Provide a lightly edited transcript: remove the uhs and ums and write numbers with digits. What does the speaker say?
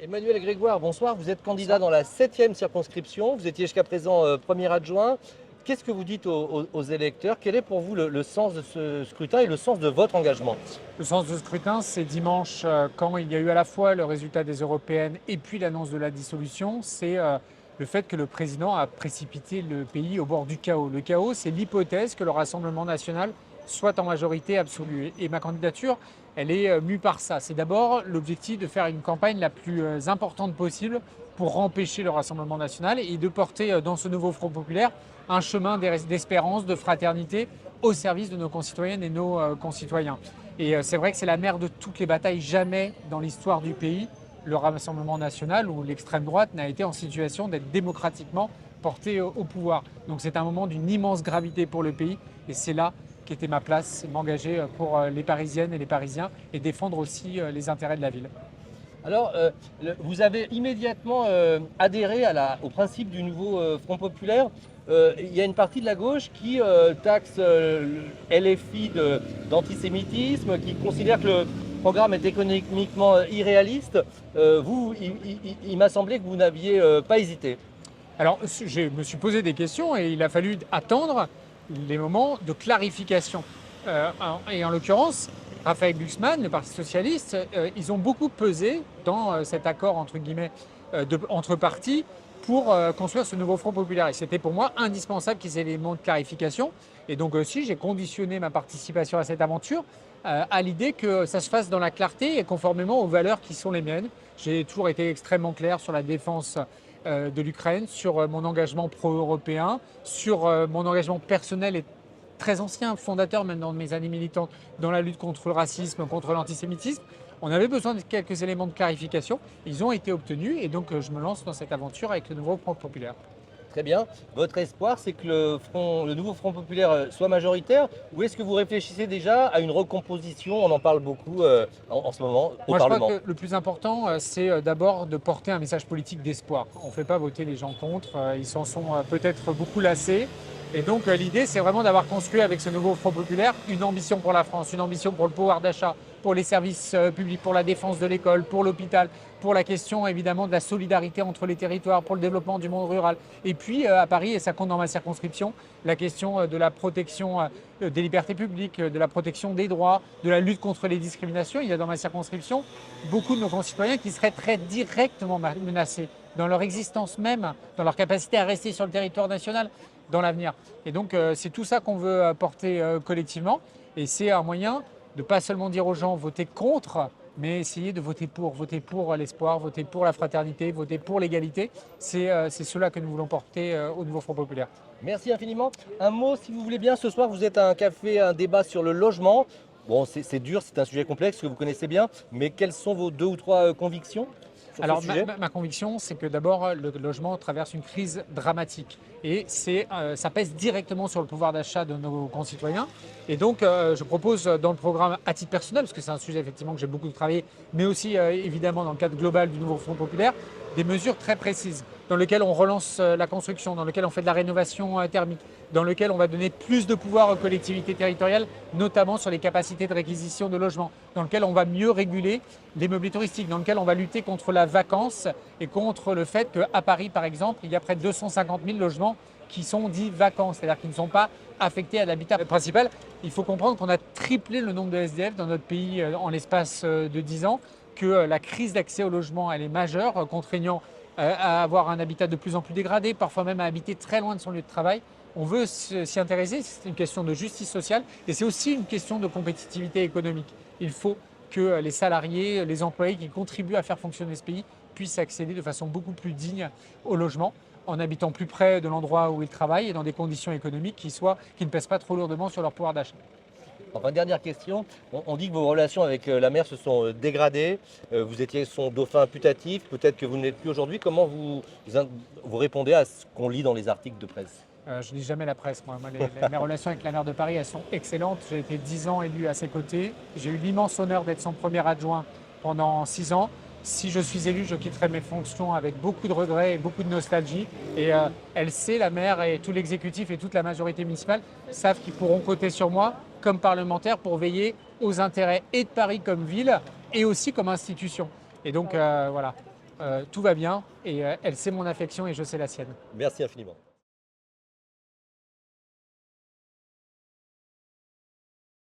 Emmanuel Grégoire, bonsoir. Vous êtes candidat dans la 7e circonscription. Vous étiez jusqu'à présent premier adjoint. Qu'est-ce que vous dites aux électeurs? Quel est pour vous le sens de ce scrutin et le sens de votre engagement? Le sens de scrutin, c'est dimanche, quand il y a eu à la fois le résultat des européennes et puis l'annonce de la dissolution, c'est le fait que le président a précipité le pays au bord du chaos. Le chaos, c'est l'hypothèse que le Rassemblement national soit en majorité absolue. Et ma candidature, elle est mue par ça. C'est d'abord l'objectif de faire une campagne la plus importante possible pour empêcher le Rassemblement national et de porter dans ce nouveau Front populaire un chemin d'espérance, de fraternité au service de nos concitoyennes et nos concitoyens. Et c'est vrai que c'est la mère de toutes les batailles. Jamais dans l'histoire du pays, le Rassemblement national ou l'extrême droite n'a été en situation d'être démocratiquement porté au pouvoir. Donc c'est un moment d'une immense gravité pour le pays et c'est là qu'était ma place, m'engager pour les Parisiennes et les Parisiens et défendre aussi les intérêts de la ville. Alors, vous avez immédiatement adhéré au principe du nouveau Front populaire. Il y a une partie de la gauche qui taxe LFI d'antisémitisme, qui considère que le programme est économiquement irréaliste. Il m'a semblé que vous n'aviez pas hésité. Alors, je me suis posé des questions et il a fallu attendre les moments de clarification. Et en l'occurrence, Raphaël Glucksmann, le Parti socialiste, ils ont beaucoup pesé dans cet accord entre guillemets entre partis pour construire ce nouveau Front populaire. Et c'était pour moi indispensable qu'ils aient des éléments de clarification. Et donc aussi, j'ai conditionné ma participation à cette aventure à l'idée que ça se fasse dans la clarté et conformément aux valeurs qui sont les miennes. J'ai toujours été extrêmement clair sur la défense de l'Ukraine, sur mon engagement pro-européen, sur mon engagement personnel et très ancien, fondateur même dans mes années militantes, dans la lutte contre le racisme, contre l'antisémitisme. On avait besoin de quelques éléments de clarification. Ils ont été obtenus et donc je me lance dans cette aventure avec le nouveau Front populaire. Très bien. Votre espoir, c'est que le nouveau Front populaire soit majoritaire, ou est-ce que vous réfléchissez déjà à une recomposition? On en parle beaucoup en ce moment au Moi, je Parlement. crois que le plus important, c'est d'abord de porter un message politique d'espoir. On ne fait pas voter les gens contre. Ils s'en sont peut-être beaucoup lassés. Et donc l'idée, c'est vraiment d'avoir construit avec ce nouveau Front populaire une ambition pour la France, une ambition pour le pouvoir d'achat, pour les services publics, pour la défense de l'école, pour l'hôpital, pour la question évidemment de la solidarité entre les territoires, pour le développement du monde rural. Et puis à Paris, et ça compte dans ma circonscription, la question de la protection des libertés publiques, de la protection des droits, de la lutte contre les discriminations. Il y a dans ma circonscription beaucoup de nos concitoyens qui seraient très directement menacés dans leur existence même, dans leur capacité à rester sur le territoire national dans l'avenir. Et donc c'est tout ça qu'on veut porter collectivement et c'est un moyen de pas seulement dire aux gens votez contre, mais essayer de voter pour l'espoir, voter pour la fraternité, voter pour l'égalité. C'est cela que nous voulons porter au nouveau Front populaire. Merci infiniment. Un mot, si vous voulez bien, ce soir, vous êtes à un café, un débat sur le logement. Bon, c'est dur, c'est un sujet complexe que vous connaissez bien, mais quelles sont vos 2 ou 3 convictions sur Alors ce sujet? ma conviction, c'est que d'abord le logement traverse une crise dramatique et ça pèse directement sur le pouvoir d'achat de nos concitoyens. Et donc je propose dans le programme à titre personnel, parce que c'est un sujet effectivement que j'ai beaucoup travaillé, mais aussi évidemment dans le cadre global du nouveau Front populaire, des mesures très précises dans lesquelles on relance la construction, dans lesquelles on fait de la rénovation thermique, dans lesquelles on va donner plus de pouvoir aux collectivités territoriales, notamment sur les capacités de réquisition de logements, dans lesquelles on va mieux réguler les meublés touristiques, dans lesquelles on va lutter contre la vacance et contre le fait qu'à Paris, par exemple, il y a près de 250 000 logements qui sont dits vacants, c'est-à-dire qui ne sont pas affectés à l'habitat principal. Il faut comprendre qu'on a triplé le nombre de SDF dans notre pays en l'espace de 10 ans, que la crise d'accès au logement elle est majeure, contraignant à avoir un habitat de plus en plus dégradé, parfois même à habiter très loin de son lieu de travail. On veut s'y intéresser, c'est une question de justice sociale et c'est aussi une question de compétitivité économique. Il faut que les salariés, les employés qui contribuent à faire fonctionner ce pays puissent accéder de façon beaucoup plus digne au logement en habitant plus près de l'endroit où ils travaillent et dans des conditions économiques qui ne pèsent pas trop lourdement sur leur pouvoir d'achat. Enfin, dernière question. On dit que vos relations avec la mer se sont dégradées. Vous étiez son dauphin putatif. Peut-être que vous ne l'êtes plus aujourd'hui. Comment vous répondez à ce qu'on lit dans les articles de presse? Je ne lis jamais la presse, moi. Mes relations avec la maire de Paris, elles sont excellentes. J'ai été 10 ans élu à ses côtés. J'ai eu l'immense honneur d'être son premier adjoint pendant 6 ans. Si je suis élu, je quitterai mes fonctions avec beaucoup de regrets et beaucoup de nostalgie. Et elle sait, la maire et tout l'exécutif et toute la majorité municipale savent qu'ils pourront compter sur moi comme parlementaire pour veiller aux intérêts et de Paris comme ville et aussi comme institution. Et donc voilà. tout va bien et elle sait mon affection et je sais la sienne. Merci infiniment.